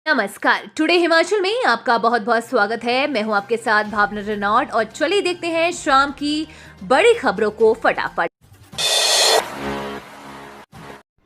नमस्कार। टुडे हिमाचल में आपका बहुत बहुत स्वागत है। मैं हूं आपके साथ भावना रेनॉल्ड और चलिए देखते हैं शाम की बड़ी खबरों को फटाफट।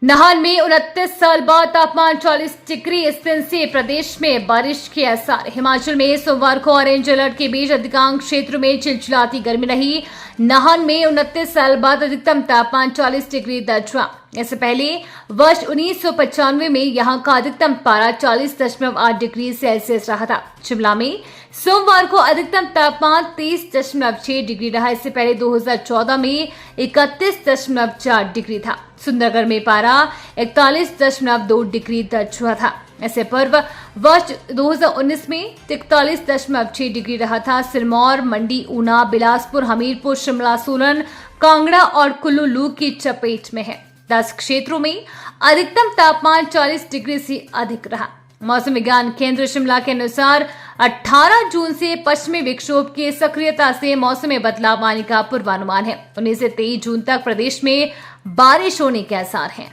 नाहन में 29 साल बाद तापमान 40 डिग्री से प्रदेश में बारिश के आसार। हिमाचल में सोमवार को ऑरेंज अलर्ट के बीच अधिकांश क्षेत्रों में चिलचिलाती गर्मी रही। नाहन में 29 साल बाद अधिकतम तापमान 40 डिग्री दर्ज हुआ। इससे पहले वर्ष 1995 में यहां का अधिकतम पारा 40.8 डिग्री सेल्सियस रहा था। शिमला में सोमवार को अधिकतम तापमान 30.6 डिग्री रहा। इससे पहले 2014 में 31.4 डिग्री था। सुंदरगढ़ में पारा 41.2 डिग्री दर्ज हुआ था। ऐसे पर्व वर्ष 2019 में 43.6 डिग्री रहा था। सिरमौर, मंडी, ऊना, बिलासपुर, हमीरपुर, शिमला, सोलन, कांगड़ा और कुल्लू लू की चपेट में है। 10 क्षेत्रों में अधिकतम तापमान 40 डिग्री से अधिक रहा। मौसम विज्ञान केंद्र शिमला के अनुसार 18 जून से पश्चिमी विक्षोभ की सक्रियता से मौसम में बदलाव आने का पूर्वानुमान है। 19 से 23 जून तक प्रदेश में बारिश होने के आसार हैं।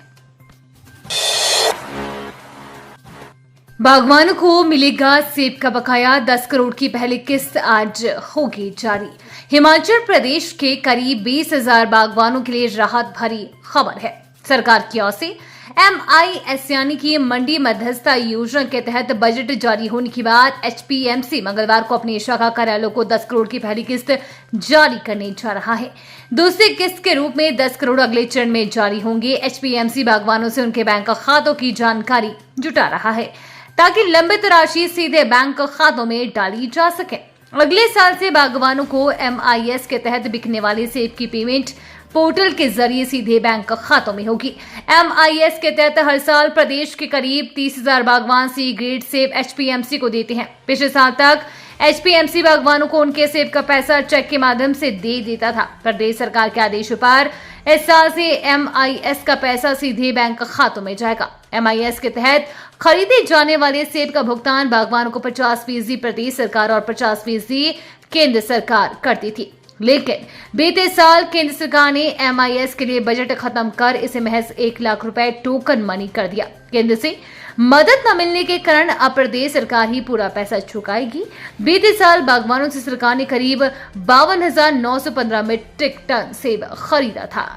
बागवानों को मिलेगा सेब का बकाया। 10 करोड़ की पहली किस्त आज होगी जारी। हिमाचल प्रदेश के करीब 20,000 बागवानों के लिए राहत भरी खबर है। सरकार की ओर से MIS यानी कि मंडी मध्यस्थता योजना के तहत बजट जारी होने के बाद HPMC मंगलवार को अपनी शाखा कार्यालयों को 10 करोड़ की पहली किस्त जारी करने जा रहा है। दूसरी किस्त के रूप में 10 करोड़ अगले चरण में जारी होंगे। HPMC बागवानों से उनके बैंक खातों की जानकारी जुटा रहा है ताकि लंबित राशि सीधे बैंक खातों में डाली जा सके। अगले साल से बागवानों को MIS के तहत बिकने वाले सेब की पेमेंट पोर्टल के जरिए सीधे बैंक खातों में होगी। MIS के तहत हर साल प्रदेश के करीब 30,000 बागवान सी ग्रेड सेब HPMC को देते हैं। पिछले साल तक HPMC बागवानों को उनके सेब का पैसा चेक के माध्यम से दे देता था। प्रदेश सरकार के आदेश पर इस साल से MIS का पैसा सीधे बैंक खातों में जाएगा। MIS के तहत खरीदे जाने वाले सेब का भुगतान बागवानों को 50% प्रदेश सरकार और 50% केंद्र सरकार करती थी। लेकिन बीते साल केंद्र सरकार ने MIS के लिए बजट खत्म कर इसे महज 1 लाख रुपए टोकन मनी कर दिया। केंद्र से मदद न मिलने के कारण अब प्रदेश सरकार ही पूरा पैसा चुकाएगी। बीते साल बागवानों से सरकार ने करीब 52,915 मीट्रिक टन सेब खरीदा था।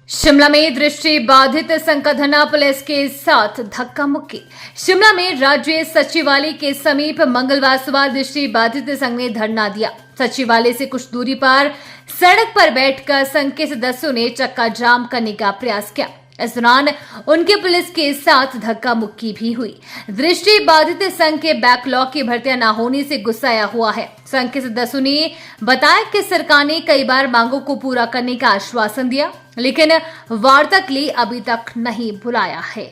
शिमला में दृष्टि बाधित संगठन पुलिस के साथ धक्का मुक्की। शिमला में राज्य सचिवालय के समीप मंगलवार सुबह दृष्टि बाधित संघ ने धरना दिया। सचिवालय से कुछ दूरी पर सड़क पर बैठकर संघ के सदस्यों ने चक्का जाम करने का प्रयास किया। इस दौरान उनके पुलिस के साथ धक्का मुक्की भी हुई। दृष्टि बाधित संघ के बैकलॉग की भर्तियां न होने से गुस्साया हुआ है। संघ के सदस्यों ने बताया कि सरकार ने कई बार मांगों को पूरा करने का आश्वासन दिया, लेकिन वार्ता के लिए अभी तक नहीं बुलाया है।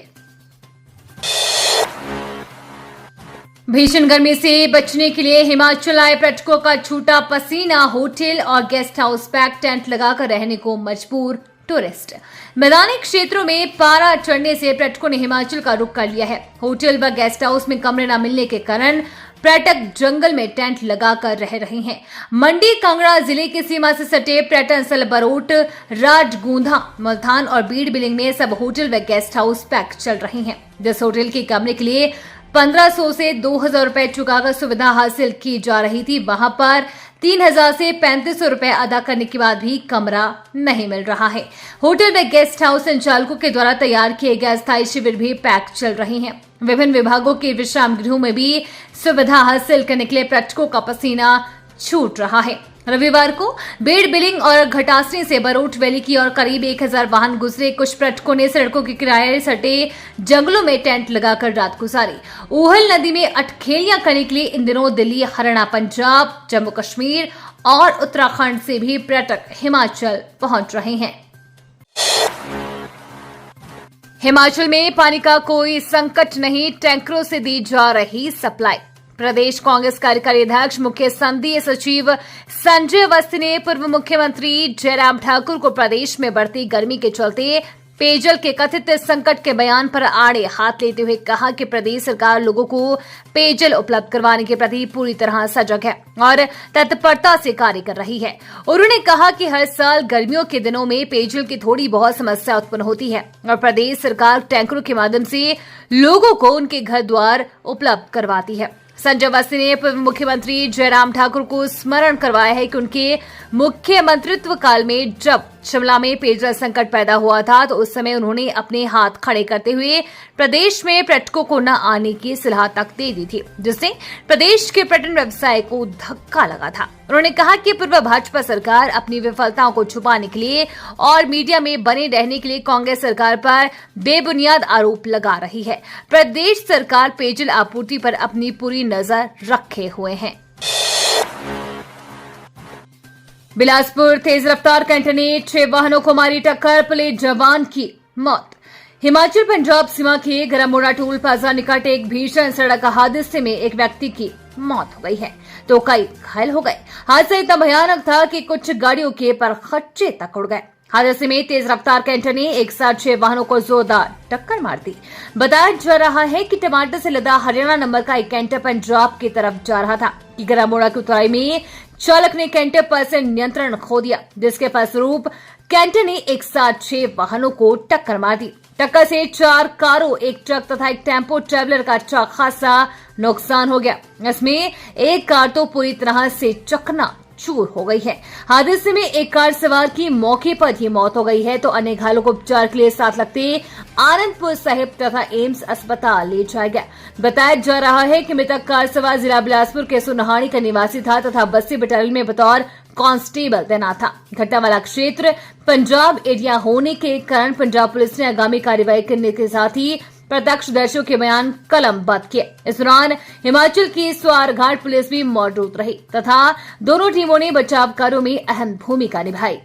भीषण गर्मी से बचने के लिए हिमाचल आए पर्यटकों का छूटा पसीना। होटल और गेस्ट हाउस पैक टेंट लगाकर रहने को मजबूर टूरिस्ट। मैदानी क्षेत्रों में पारा चढ़ने से पर्यटकों ने हिमाचल का रुख कर लिया है। होटल व गेस्ट हाउस में कमरे न मिलने के कारण पर्यटक जंगल में टेंट लगाकर रह रहे हैं। मंडी कांगड़ा जिले की सीमा से सटे पर्यटन स्थल बरोट, राजगूंधा, मुल्तान और बीड़ बिलिंग में सब होटल व गेस्ट हाउस पैक चल रहे हैं। जिस होटल के कमरे के लिए 1500 से 2,000 रुपए चुकाकर सुविधा हासिल की जा रही थी, वहां पर 3,000 से 3,500 रुपए अदा करने के बाद भी कमरा नहीं मिल रहा है। होटल में गेस्ट हाउस संचालकों के द्वारा तैयार किए गए अस्थायी शिविर भी पैक चल रहे हैं। विभिन्न विभागों के विश्राम गृहों में भी सुविधा हासिल करने के लिए पर्यटकों का पसीना छूट रहा है। रविवार को बीड़ बिलिंग और घटासनी से बरोट वैली की और करीब 1,000 वाहन गुजरे। कुछ पर्यटकों ने सड़कों के किनारे सटे जंगलों में टेंट लगाकर रात गुजारी। ऊहल नदी में अटखेलियां करने के लिए इन दिनों दिल्ली, हरियाणा, पंजाब, जम्मू कश्मीर और उत्तराखंड से भी पर्यटक हिमाचल पहुंच रहे हैं। हिमाचल में पानी का कोई संकट नहीं, टैंकरों से दी जा रही सप्लाई। प्रदेश कांग्रेस कार्यकारी अध्यक्ष मुख्य संघीय सचिव संजय अवस्थी ने पूर्व मुख्यमंत्री जयराम ठाकुर को प्रदेश में बढ़ती गर्मी के चलते पेयजल के कथित संकट के बयान पर आड़े हाथ लेते हुए कहा कि प्रदेश सरकार लोगों को पेयजल उपलब्ध करवाने के प्रति पूरी तरह सजग है और तत्परता से कार्य कर रही है। उन्होंने कहा कि हर साल गर्मियों के दिनों में पेयजल की थोड़ी बहुत समस्या उत्पन्न होती है और प्रदेश सरकार टैंकरों के माध्यम से लोगों को उनके घर द्वार उपलब्ध करवाती है। संजय अवस्थी ने पूर्व मुख्यमंत्री जयराम ठाकुर को स्मरण करवाया है कि उनके मुख्यमंत्रित्व काल में जब शिमला में पेयजल संकट पैदा हुआ था तो उस समय उन्होंने अपने हाथ खड़े करते हुए प्रदेश में पर्यटकों को न आने की सलाह तक दे दी थी, जिससे प्रदेश के पर्यटन व्यवसाय को धक्का लगा था। उन्होंने कहा कि पूर्व भाजपा सरकार अपनी विफलताओं को छुपाने के लिए और मीडिया में बने रहने के लिए कांग्रेस सरकार पर बेबुनियाद आरोप लगा रही है। प्रदेश सरकार पेयजल आपूर्ति पर अपनी पूरी नजर रखे हुए है। बिलासपुर तेज रफ्तार कैंटर ने 6 वाहनों को मारी टक्कर, पुलिस जवान की मौत। हिमाचल पंजाब सीमा के गरामोड़ा टोल प्लाजा निकट एक भीषण सड़क हादसे में एक व्यक्ति की मौत हो गई है तो कई घायल हो गए। हादसा इतना भयानक था कि कुछ गाड़ियों के परखच्चे तक उड़ गए। हादसे में तेज रफ्तार कैंटर ने एक साथ 6 वाहनों को जोरदार टक्कर मार दी। बताया जा रहा है कि टमाटर से लदा हरियाणा नंबर का एक कैंटर पंजाब की तरफ जा रहा था कि गरामोड़ा की उतराई में चालक ने कैंटर पर से नियंत्रण खो दिया, जिसके फलस्वरूप कैंटर ने एक साथ 6 वाहनों को टक्कर मार दी। टक्कर से 4 कारों, एक ट्रक तथा एक टेम्पो ट्रैवलर का अच्छा खासा नुकसान हो गया। इसमें एक कार तो पूरी तरह से चकनाचूर हो गई है। हादसे में एक कार सवार की मौके पर ही मौत हो गई है तो अन्य घायलों को उपचार के लिए साथ लगते आनंदपुर साहिब तथा एम्स अस्पताल ले जाया गया। बताया जा रहा है कि मृतक कार सवार जिला बिलासपुर के सुनहानी का निवासी था तथा बस्ती बटालियन में बतौर कांस्टेबल तैनात था। घटना वाला क्षेत्र पंजाब एरिया होने के कारण पंजाब पुलिस ने आगामी कार्रवाई करने के साथ ही प्रत्यक्षदर्शियों के बयान कलमबद्ध किए। इस दौरान हिमाचल की स्वारघाट पुलिस भी मौजूद रही तथा दोनों टीमों ने बचाव कार्यों में अहम भूमिका निभाई।